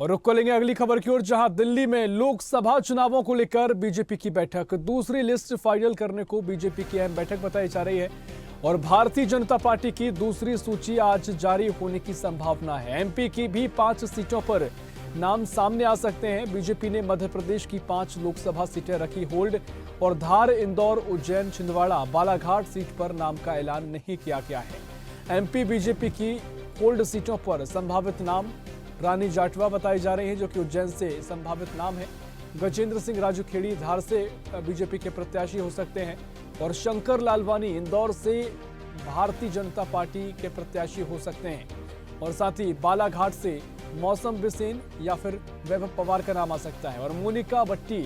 और रुख करेंगे अगली खबर की ओर, जहां दिल्ली में लोकसभा चुनावों को लेकर बीजेपी की बैठक, दूसरी लिस्ट फाइनल करने को बीजेपी की अहम बैठक बताई जा रही है। और भारतीय जनता पार्टी की दूसरी सूची आज जारी होने की संभावना है। एमपी की भी 5 सीटों पर नाम सामने आ सकते हैं। बीजेपी ने मध्य प्रदेश की 5 लोकसभा सीटें रखी होल्ड और धार, इंदौर, उज्जैन, छिंदवाड़ा, बालाघाट सीट पर नाम का ऐलान नहीं किया गया है। एमपी बीजेपी की होल्ड सीटों पर संभावित नाम रानी जाटवा बताई जा रही है, जो कि उज्जैन से संभावित नाम है। गजेंद्र सिंह राजूखेड़ी धार से बीजेपी के प्रत्याशी हो सकते हैं और शंकर लालवानी इंदौर से भारतीय जनता पार्टी के प्रत्याशी हो सकते हैं। और साथ ही बालाघाट से मौसम बिसेन या फिर वैभव पवार का नाम आ सकता है। और मोनिका भट्टी,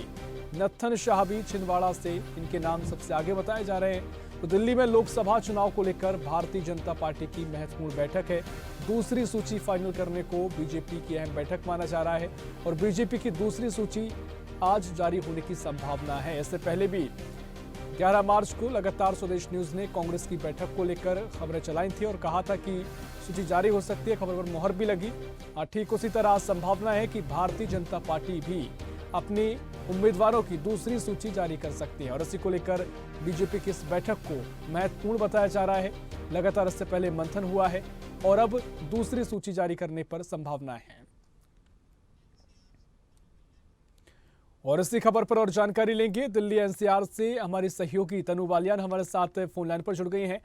नत्थन शाह भी छिंदवाड़ा से, इनके नाम सबसे आगे बताए जा रहे हैं। तो दिल्ली में लोकसभा चुनाव को लेकर भारतीय जनता पार्टी की महत्वपूर्ण बैठक है। दूसरी सूची फाइनल करने को बीजेपी की अहम बैठक माना जा रहा है और बीजेपी की दूसरी सूची आज जारी होने की संभावना है। इससे पहले भी 11 मार्च को लगातार स्वदेश न्यूज ने कांग्रेस की बैठक को लेकर खबरें चलाई थी और कहा था कि सूची जारी हो सकती है। खबर पर मुहर भी लगी। ठीक उसी तरह संभावना है कि भारतीय जनता पार्टी भी अपनी उम्मीदवारों की दूसरी सूची जारी कर सकती है और इसी को लेकर बीजेपी की इस बैठक को महत्वपूर्ण बताया जा रहा है। लगातार इससे पहले मंथन हुआ है और अब दूसरी सूची जारी करने पर संभावना है। और इसी खबर पर और जानकारी लेंगे दिल्ली एनसीआर से हमारी सहयोगी तनु बालियान हमारे साथ फोन लाइन पर जुड़ गई हैं।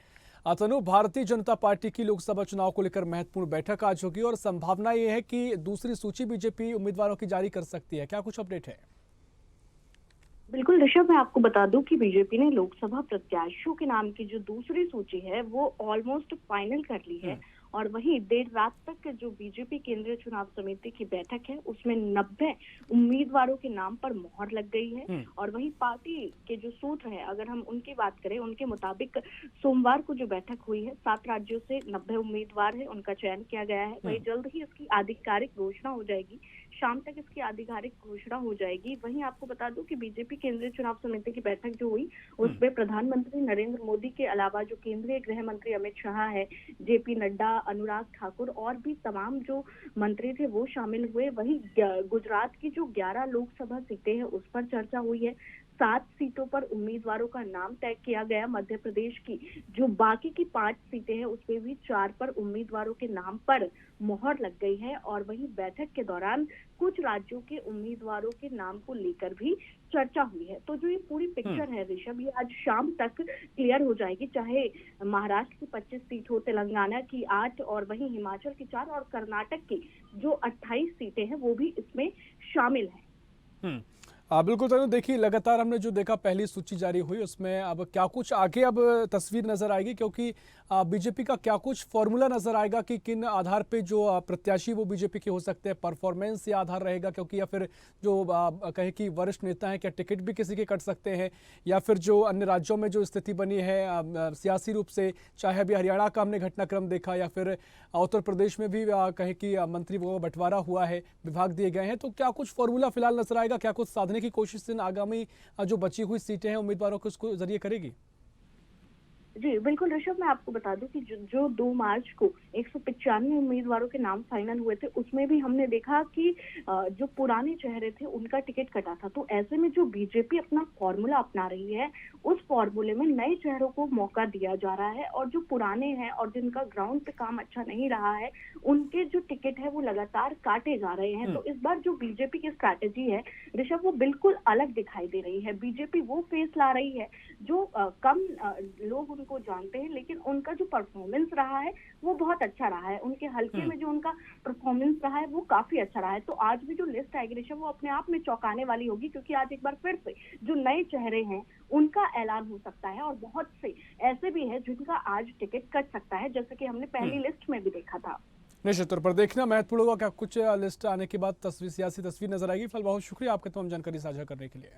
तनु, भारतीय जनता पार्टी की लोकसभा चुनाव को लेकर महत्वपूर्ण बैठक आज होगी और संभावना यह है कि दूसरी सूची बीजेपी उम्मीदवारों की जारी कर सकती है। क्या कुछ अपडेट है? बिल्कुल ऋषभ, मैं आपको बता दूं कि बीजेपी ने लोकसभा प्रत्याशियों के नाम की जो दूसरी सूची है वो ऑलमोस्ट फाइनल कर ली है। और वहीं देर रात तक जो बीजेपी केंद्रीय चुनाव समिति की बैठक है उसमें 90 उम्मीदवारों के नाम पर मोहर लग गई है। और वहीं पार्टी के जो सूत्र है, अगर हम उनकी बात करें, उनके मुताबिक सोमवार को जो बैठक हुई है 7 राज्यों से 90 उम्मीदवार है, उनका चयन किया गया है। वहीं जल्द ही इसकी आधिकारिक घोषणा हो जाएगी, शाम तक इसकी आधिकारिक घोषणा हो जाएगी। वहीं आपको बता दूं कि बीजेपी केंद्रीय चुनाव समिति की बैठक जो हुई उसमें प्रधानमंत्री नरेंद्र मोदी के अलावा जो केंद्रीय गृह मंत्री अमित शाह है, जेपी नड्डा, अनुराग ठाकुर और भी तमाम जो मंत्री थे वो शामिल हुए। वहीं गुजरात की जो 11 लोकसभा सीटें हैं उस पर चर्चा हुई है। 7 सीटों पर उम्मीदवारों का नाम तय किया गया। मध्य प्रदेश की जो बाकी की 5 सीटें हैं उसमें भी 4 पर उम्मीदवारों के नाम पर मोहर लग गई है। और वहीं बैठक के दौरान कुछ राज्यों के उम्मीदवारों के नाम को लेकर भी चर्चा हुई है। तो जो ये पूरी पिक्चर है ऋषभ, ये आज शाम तक क्लियर हो जाएगी। चाहे महाराष्ट्र की 25 सीट हो, तेलंगाना की 8 और वहीं हिमाचल की 4 और कर्नाटक की जो 28 सीटें हैं वो भी इसमें शामिल है। बिल्कुल तनु, देखिए लगातार हमने जो देखा पहली सूची जारी हुई उसमें अब क्या कुछ आगे अब तस्वीर नजर आएगी, क्योंकि बीजेपी का क्या कुछ फॉर्मूला नजर आएगा कि किन आधार पे जो प्रत्याशी वो बीजेपी के हो सकते हैं? परफॉर्मेंस से आधार रहेगा क्योंकि, या फिर जो कहे कि वरिष्ठ नेता हैं, क्या टिकट भी किसी के कट सकते हैं, या फिर जो अन्य राज्यों में जो स्थिति बनी है सियासी रूप से, चाहे अभी हरियाणा का हमने घटनाक्रम देखा या फिर उत्तर प्रदेश में भी कहे कि मंत्री वो बंटवारा हुआ है, विभाग दिए गए हैं, तो क्या कुछ फॉर्मूला फिलहाल नजर आएगा? क्या कुछ साधने की कोशिश इन आगामी जो बची हुई सीटें हैं उम्मीदवारों को उसको जरिए करेगी? जी बिल्कुल ऋषभ, मैं आपको बता दूं कि जो 2 मार्च को 195 उम्मीदवारों के नाम फाइनल हुए थे उसमें भी हमने देखा कि जो पुराने चेहरे थे उनका टिकट कटा था। तो ऐसे में जो बीजेपी अपना फॉर्मूला अपना रही है उस फॉर्मूले में नए चेहरों को मौका दिया जा रहा है और जो पुराने हैं और जिनका ग्राउंड पे काम अच्छा नहीं रहा है उनके जो टिकट है वो लगातार काटे जा रहे हैं। तो इस बार जो बीजेपी की स्ट्रैटेजी है ऋषभ वो बिल्कुल अलग दिखाई दे रही है। बीजेपी वो फेस ला रही है जो कम लोग उनको जानते हैं, लेकिन उनका जो परफॉर्मेंस रहा है वो बहुत अच्छा रहा है। उनके हल्के में जो उनका परफॉर्मेंस रहा है वो काफी अच्छा रहा है। तो आज भी जो लिस्ट आएगी ऋषभ वो अपने आप में चौंकाने वाली होगी, क्योंकि आज एक बार फिर से जो नए चेहरे हैं उनका ऐलान हो सकता है और बहुत से ऐसे भी है जिनका आज टिकट कट सकता है, जैसे कि हमने पहली लिस्ट में भी देखा था। निश्चित तौर पर देखना महत्वपूर्ण होगा, क्या कुछ लिस्ट आने के बाद सियासी तस्वीर नजर आएगी। फिलहाल बहुत शुक्रिया आपका तमाम जानकारी साझा करने के लिए।